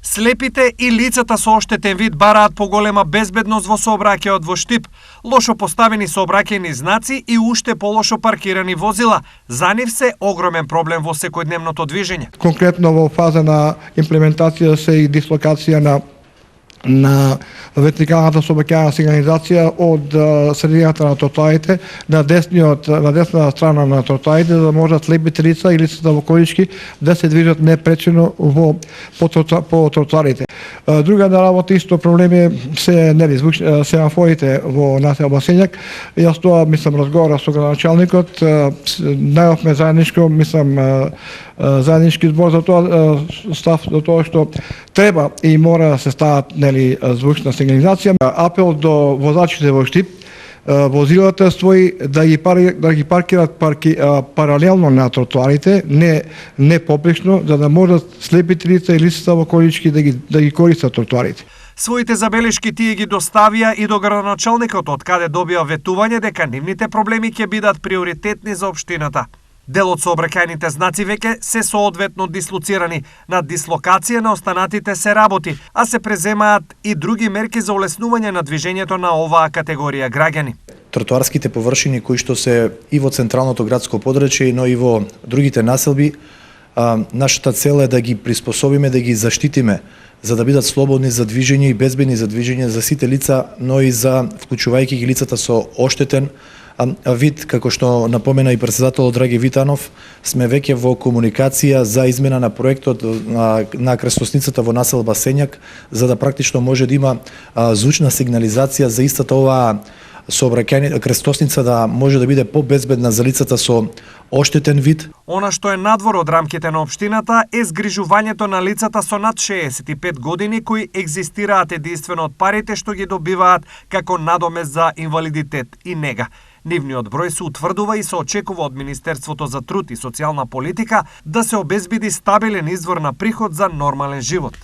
Слепите и лицата со оштетен вид бараат поголема безбедност во сообраќајот во Штип, лошо поставени сообраќајни знаци и уште полошо паркирани возила. За нив се огромен проблем во секојдневното движење. Конкретно во фаза на имплементација се и дислокација на вертикалната сообраќајна сигнализација од средината на тротоарите на десна страна на тротоарите, за да можат слепите лица и лицата во колички да се движат непречено по тротоарите. Друга работа исто проблеми се семафорите во населба Сењак. Јас тоа разговарав со градоначалникот, најавме заеднички збор за тоа, став до тоа што треба и мора да се стават звучна сигнализација. Апел до возачите во Штип, возилата своји да ги паркират паралелно на тротоарите, не попречно, за да можат слепите лица и лицата во колички да ги користат тротоарите. Своите забелешки тие ги доставија и до градоначалникот, од каде добија ветување дека нивните проблеми ќе бидат приоритетни за општината. Дел од сообраќајните знаци веќе се соодветно дислоцирани. На дислокација на останатите се работи, а се преземаат и други мерки за олеснување на движењето на оваа категорија граѓани. Тротоарските површини кои што се и во централното градско подрачје, но и во другите населби, нашата цел е да ги приспособиме, да ги заштитиме, за да бидат слободни за движење и безбедни за движење за сите лица, но и за вклучувајќи ги лицата со оштетен вид, како што напомена и претседателот Драги Витанов, сме веќе во комуникација за измена на проектот на крстосницата во населба Сењак, за да практично може да има звучна сигнализација за истата оваа сообраќајна крстосница да може да биде побезбедна за лицата со оштетен вид. Она што е надвор од рамките на општината е згрижувањето на лицата со над 65 години кои екзистираат единствено од парите што ги добиваат како надомест за инвалидитет и нега. Нивниот број се утврдува и се очекува од Министерството за труд и социјална политика да се обезбеди стабилен извор на приход за нормален живот.